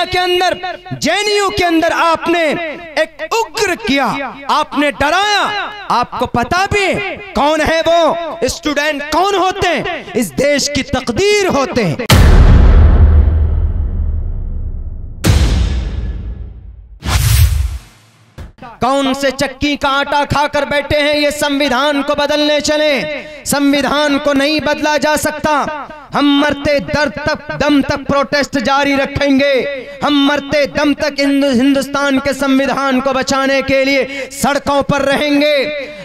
India के अंदर, JNU के अंदर आपने एक उग्र किया, आपने डराया। आपको पता भी कौन है वो स्टूडेंट, कौन होते हैं, इस देश की तकदीर होते हैं। कौन से चक्की का आटा खाकर बैठे हैं ये संविधान को बदलने चले। संविधान को नहीं बदला जा सकता। हम मरते दम तक प्रोटेस्ट जारी रखेंगे। हम मरते दम तक हिंदुस्तान के संविधान को बचाने के लिए सड़कों पर रहेंगे।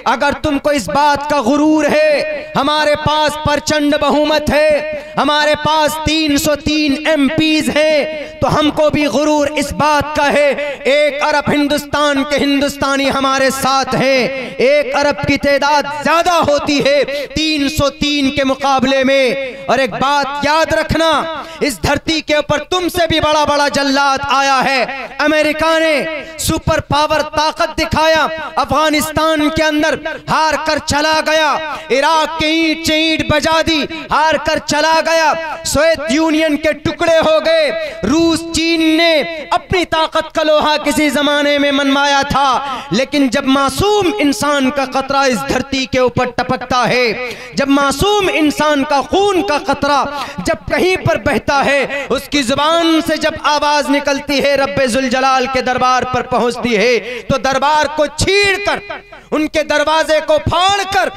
अगर तुमको इस बात का गुरूर है, हमारे पास प्रचंड बहुमत है, हमारे पास 303 एमपीज हैं, तो हमको भी गुरूर इस बात का है 1 अरब हिंदुस्तान के हिंदुस्तानी हमारे साथ हैं। 1 अरब की तादाद ज्यादा होती है 303 के मुकाबले में। और एक बात याद रखना, इस धरती के ऊपर तुमसे भी बड़ा बड़ा जल्लाद आया है। अमेरिका ने सुपर पावर ताकत दिखाया, अफगानिस्तान के अंदर हार कर चला गया। इराक के ईंट से ईंट बजा दी, हार कर चला गया। सोवियत यूनियन के टुकड़े हो गए। रूस चीन ने अपनी ताकत का लोहा किसी जमाने में मनवाया था, लेकिन जब मासूम इंसान का कतरा इस धरती के ऊपर टपकता है, जब मासूम इंसान का खून का कतरा जब कहीं पर बहता है, उसकी जुबान से जब आवाज निकलती है, रब्बे जुल जलाल के दरबार पर पहुंचती है, तो दरबार को छीड़कर, उनके दरवाजे को फाड़कर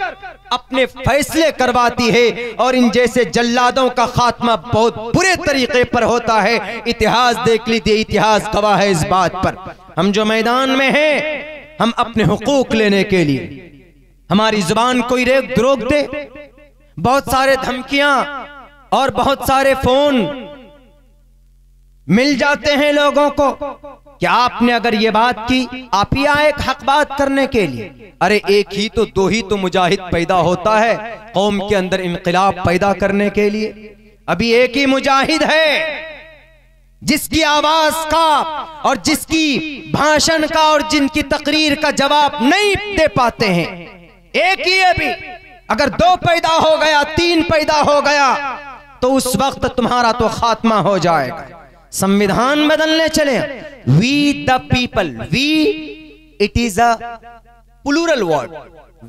अपने फैसले करवाती है। और इन जैसे जल्लादों का खात्मा बहुत बुरे तरीके पर होता है। इतिहास देख लीजिए, इतिहास गवाह है इस बात पर। हम जो मैदान में हैं, हम अपने हुकूक लेने के लिए, हमारी जुबान कोई रोक दे, बहुत सारे धमकियां और बहुत सारे फोन मिल जाते हैं लोगों को कि आपने अगर ये बात की, आप ही आए एक हक बात करने के लिए। अरे एक ही तो, दो ही तो मुजाहिद पैदा होता है कौम के अंदर इनकलाब पैदा करने के लिए। अभी एक ही मुजाहिद है जिसकी आवाज का और जिसकी भाषण का और जिनकी तकरीर का जवाब नहीं दे पाते हैं। एक ही अभी, अगर 2 पैदा हो गया, 3 पैदा हो गया, तो उस वक्त तुम्हारा तो खात्मा हो जाएगा। संविधान बदलने चले। We the people, we it is a plural word.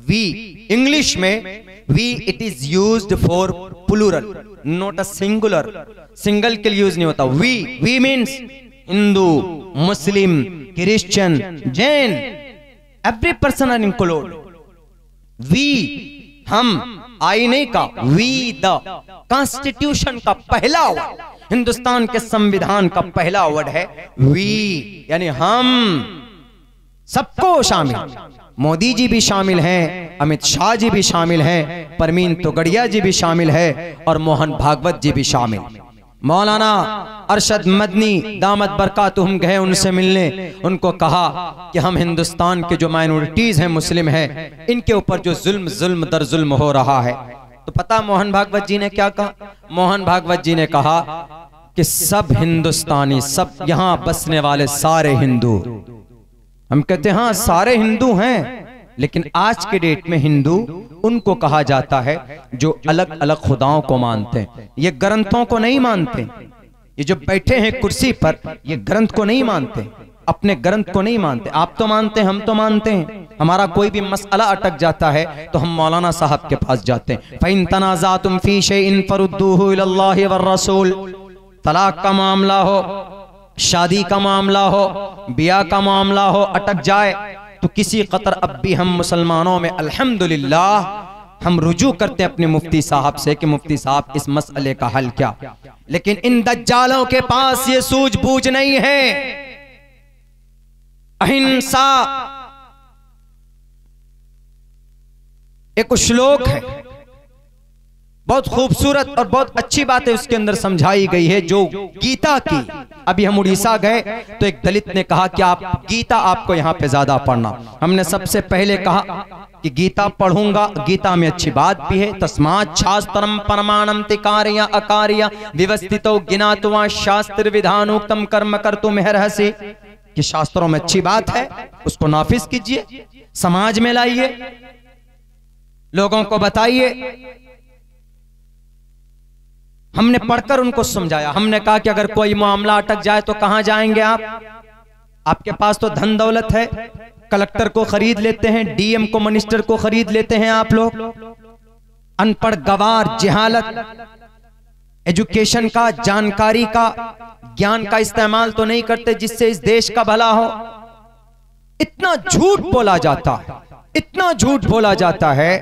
We English में we it is used for plural, not a singular. Single के लिए यूज नहीं होता। We means Hindu, Muslim, Christian, Jain, every person are include. We, हम, I नहीं का, we the constitution का पहला वर्ड, हिंदुस्तान के संविधान का पहला वर्ड है वी, यानी हम, सबको शामिल। मोदी जी भी शामिल हैं, अमित शाह जी भी शामिल हैं, परवीन तोगड़िया जी भी शामिल है और मोहन भागवत जी भी शामिल। मौलाना अरशद मदनी दामत बरकातुहुम गए उनसे मिलने, उनको कहा कि हम हिंदुस्तान के जो माइनॉरिटीज हैं, मुस्लिम हैं, इनके ऊपर जो जुल्म दर जुल्म हो रहा है। तो पता मोहन भागवत जी ने क्या कहा? मोहन भागवत जी ने कहा कि सब हिंदुस्तानी, सब यहां बसने वाले सारे हिंदू। हम कहते हैं हाँ सारे हिंदू हैं, लेकिन आज के डेट में हिंदू उनको कहा जाता है जो अलग अलग खुदाओं को मानते हैं। ये ग्रंथों को नहीं मानते। ये जो बैठे हैं कुर्सी पर, ये ग्रंथ को नहीं मानते, अपने ग्रंथ को नहीं मानते। आप तो मानते हैं, हम तो मानते हैं। हमारा कोई भी मसला अटक जाता है तो हम मौलाना साहब के पास जाते हैं। फ़इन तनाज़अतुम फ़ी शैइन फरुद्दूहु इलल्लाहि वर रसूल। तलाक का मामला हो, शादी का मामला हो, ब्याह का मामला हो, अटक जाए तो किसी कतर अब भी हम मुसलमानों में अल्हम्दुलिल्लाह हम रुजू करते हैं अपने मुफ्ती साहब से कि मुफ्ती साहब इस मसले का हल क्या। लेकिन इन दज्जालों के पास ये सूझबूझ नहीं है। अहिंसा एक श्लोक है, बहुत खूबसूरत और बहुत अच्छी बातें उसके अंदर समझाई गई है, जो गीता की। अभी हम उड़ीसा गए तो एक दलित ने कहा कि आप गीता आपको यहाँ पे ज्यादा पढ़ना। हमने सबसे पहले कहा कि गीता पढ़ूंगा, गीता में अच्छी बात भी है। तस्मात् शास्त्रम परमाणम तिकार्य अकार्य व्यवस्थितो ज्ञात्वा शास्त्र विधानोक्तम कर्म कर्तुम अर्हसि, कि शास्त्रों में अच्छी बात है, उसको नाफिज कीजिए, समाज में लाइए, लोगों को बताइए। हमने पढ़कर उनको समझाया। हमने कहा कि अगर कोई मामला अटक जाए तो कहां जाएंगे आप? आपके पास तो धन दौलत है, कलेक्टर को खरीद लेते हैं, डीएम को, मिनिस्टर को खरीद लेते हैं आप लोग। अनपढ़, गवार, जहालत, एजुकेशन का, जानकारी का, ज्ञान का इस्तेमाल तो नहीं करते जिससे इस देश का भला हो। इतना झूठ बोला जाता है, इतना झूठ बोला जाता है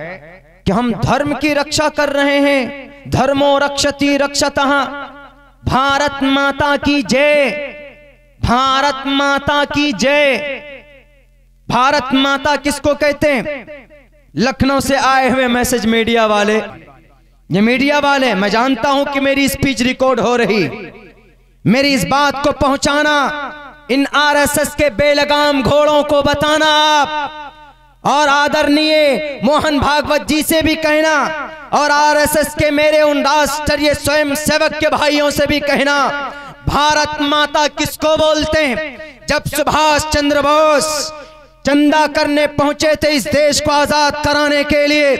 कि हम धर्म की रक्षा कर रहे हैं। धर्मो रक्षति रक्षतः, भारत माता की जय, भारत माता की जय। भारत माता किसको कहते हैं? लखनऊ से आए हुए मैसेज मीडिया वाले, ये मीडिया वाले, मैं जानता हूं कि मेरी स्पीच रिकॉर्ड हो रही, मेरी इस बात को पहुंचाना, इन आरएसएस के बेलगाम घोड़ों को बताना आप, और आदरणीय मोहन भागवत जी से भी कहना, और आरएसएस के मेरे उन राष्ट्रीय स्वयं सेवक के भाइयों से भी कहना, भारत माता किसको बोलते हैं? जब सुभाष चंद्र बोस चंदा करने पहुंचे थे इस देश को आजाद कराने के लिए,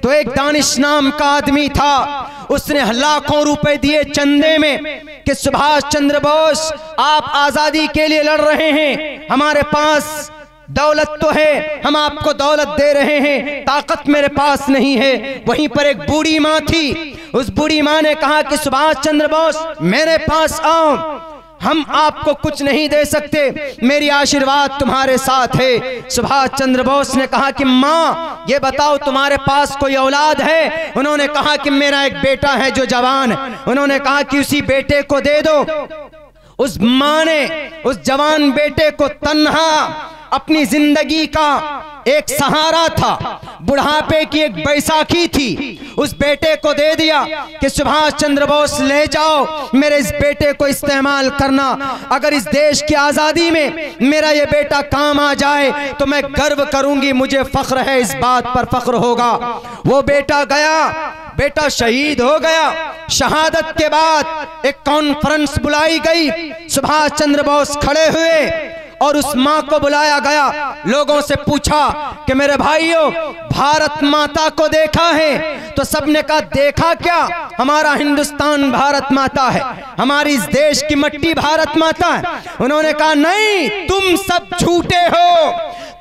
तो एक दानिश नाम का आदमी था, उसने लाखों रुपए दिए चंदे में कि सुभाष चंद्र बोस आप आजादी के लिए लड़ रहे हैं, हमारे पास दौलत तो है, हम आपको दौलत दे रहे हैं, ताकत मेरे पास नहीं है। वहीं पर एक बूढ़ी माँ थी, उस बूढ़ी माँ ने कहा कि सुभाष चंद्र बोस मेरे पास आओ, हम आपको कुछ नहीं दे सकते, मेरी आशीर्वाद तुम्हारे साथ है। सुभाष चंद्र बोस ने कहा कि माँ ये बताओ तुम्हारे पास कोई औलाद है? उन्होंने कहा कि मेरा एक बेटा है जो जवान। उन्होंने कहा कि उसी बेटे को दे दो। उस माँ ने उस जवान बेटे को तन्हा, अपनी जिंदगी का एक सहारा था, बुढ़ापे की एक बैसाखी थी, उस बेटे को दे दिया कि सुभाष चंद्र बोस ले जाओ, मेरे इस बेटे को इस्तेमाल करना, अगर इस देश की आजादी में मेरा ये बेटा काम आ जाए तो मैं गर्व करूंगी, मुझे फख्र है, इस बात पर फख्र होगा। वो बेटा गया, बेटा शहीद हो गया। शहादत के बाद एक कॉन्फ्रेंस बुलाई गई, सुभाष चंद्र बोस खड़े हुए और उस माँ को बुलाया गया। लोगों से पूछा कि मेरे भाइयों भारत माता को देखा है? तो सबने कहा देखा क्या, हमारा हिंदुस्तान भारत माता है, हमारी इस देश की मिट्टी भारत माता है। उन्होंने कहा नहीं, तुम सब झूठे हो,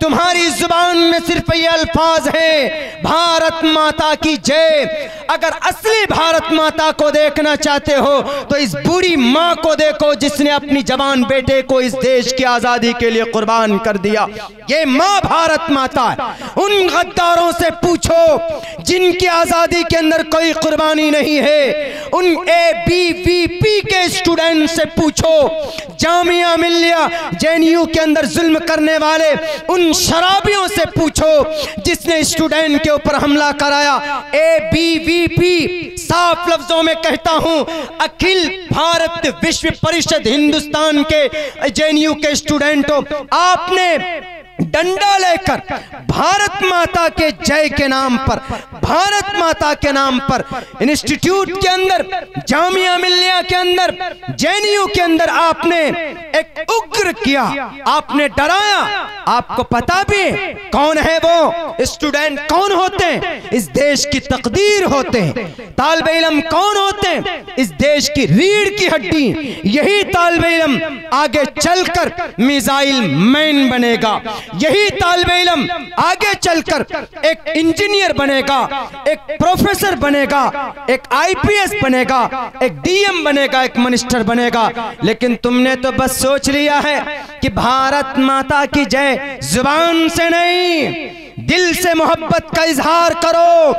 तुम्हारी जुबान में सिर्फ ये अल्फाज हैं, भारत माता की जय। अगर असली भारत माता को देखना चाहते हो तो इस बूढ़ी माँ को देखो जिसने अपनी जवान बेटे को इस देश की आजादी के लिए कुर्बान कर दिया। ये माँ भारत माता है। उन गद्दारों से पूछो जिनकी आजादी के अंदर कोई कुर्बानी नहीं है, उन ABVP के स्टूडेंट से पूछो, जामिया मिल्लिया JNU के अंदर जुल्म करने वाले उन शराबियों से पूछो जिसने स्टूडेंट के ऊपर हमला कराया। ABVP साफ लफ्जों में कहता हूं, अखिल भारत विश्व परिषद हिंदुस्तान के JNU के स्टूडेंटों, आपने डंडा लेकर भारत माता के जय के नाम पर, भारत माता के नाम पर इंस्टीट्यूट के अंदर, जामिया मिल्लिया के अंदर, JNU के अंदर आपने एक उग्र किया, आपने डराया। आपको पता भी कौन है वो स्टूडेंट, कौन होते हैं? इस देश की तकदीर होते हैं। तालिबे इल्म कौन होते हैं? इस देश की रीढ़ की हड्डी। यही तालिबे इल्म आगे चलकर मिसाइल मैन बनेगा, यही तालिबे इल्म आगे चलकर एक इंजीनियर बनेगा, एक प्रोफेसर बनेगा, एक IPS बनेगा, एक DM बनेगा, एक मिनिस्टर बनेगा। लेकिन तुमने तो बस सोच लिया है कि भारत माता की जय जुबान से नहीं, दिल से मोहब्बत का इजहार करो,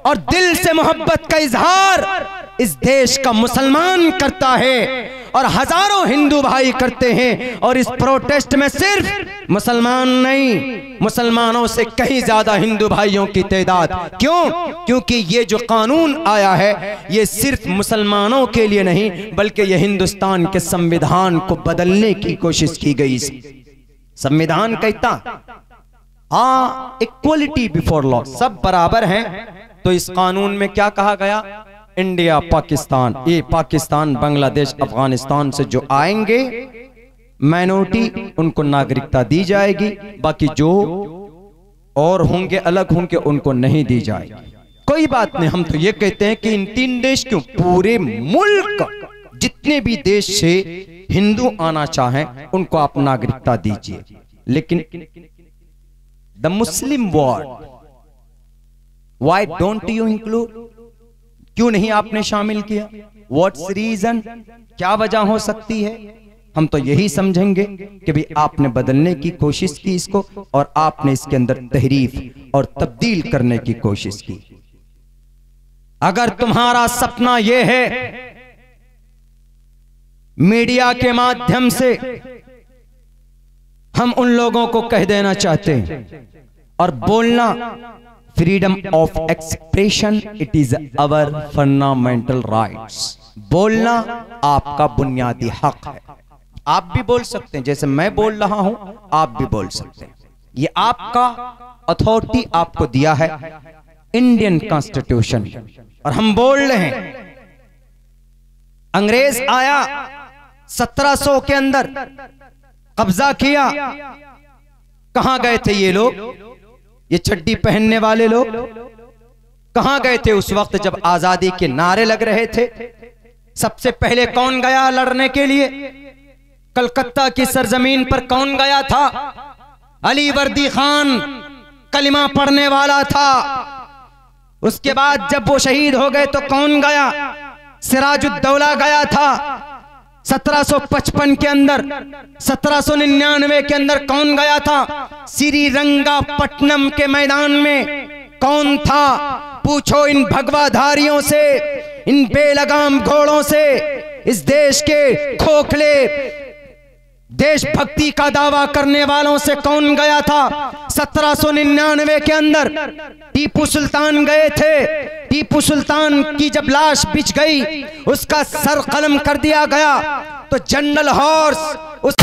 और दिल से मोहब्बत का इजहार इस देश का मुसलमान करता है और हजारों हिंदू भाई करते हैं। और इस प्रोटेस्ट में सिर्फ मुसलमान नहीं, मुसलमानों से कहीं ज्यादा हिंदू भाइयों की तादाद। क्यों? क्योंकि ये जो कानून आया है ये सिर्फ मुसलमानों के लिए नहीं, बल्कि ये हिंदुस्तान के संविधान को बदलने की कोशिश की गई। संविधान कहता इक्वलिटी बिफोर लॉ, सब बराबर हैं। तो इस कानून में क्या कहा गया? इंडिया पाकिस्तान, ये पाकिस्तान बांग्लादेश अफगानिस्तान से जो आएंगे माइनॉरिटी उनको नागरिकता दी जाएगी, बाकी जो और होंगे अलग होंगे उनको नहीं दी जाएगी। कोई बात नहीं, हम तो ये कहते हैं कि इन 3 देश क्यों, पूरे मुल्क जितने भी देश से हिंदू आना चाहें उनको आप नागरिकता दीजिए, लेकिन the Muslim world why don't you include, क्यों नहीं आपने शामिल किया? व्हाट्स रीजन, क्या वजह हो सकती है? हम तो यही समझेंगे कि भाई आपने बदलने की कोशिश की इसको, और आपने इसके अंदर तहरीफ और तब्दील करने की कोशिश की। अगर तुम्हारा सपना यह है मीडिया के माध्यम से हम उन लोगों को कह देना चाहते हैं, और बोलना freedom of expression, it is our fundamental rights, बोलना आपका बुनियादी हक है। आप भी बोल सकते हैं, जैसे मैं बोल रहा हूं आप भी बोल सकते हैं, ये आपका अथॉरिटी आपको दिया है इंडियन कॉन्स्टिट्यूशन, और हम बोल रहे हैं। अंग्रेज आया 1700 के अंदर, कब्जा किया, कहां गए थे ये लोग, ये चड्डी पहनने वाले लोग कहां गए थे उस वक्त जब आजादी के नारे लग रहे थे? सबसे पहले कौन गया लड़ने के लिए? कलकत्ता की सरजमीन पर कौन गया था? अली वर्दी खान कलिमा पढ़ने वाला था। उसके बाद जब वो शहीद हो गए तो कौन गया? सिराजुद्दौला गया था। 1755 के अंदर, 1799 के अंदर कौन गया था? श्रीरंगापट्टनम के मैदान में कौन था? पूछो इन भगवाधारियों से, इन बेलगाम घोड़ों से, इस देश के खोखले देशभक्ति का दावा करने वालों से कौन गया था? 1799 के अंदर टीपू सुल्तान गए थे। टीपू सुल्तान की जब लाश बिछ गई, उसका सर कलम कर दिया गया, तो जनरल हॉर्स उस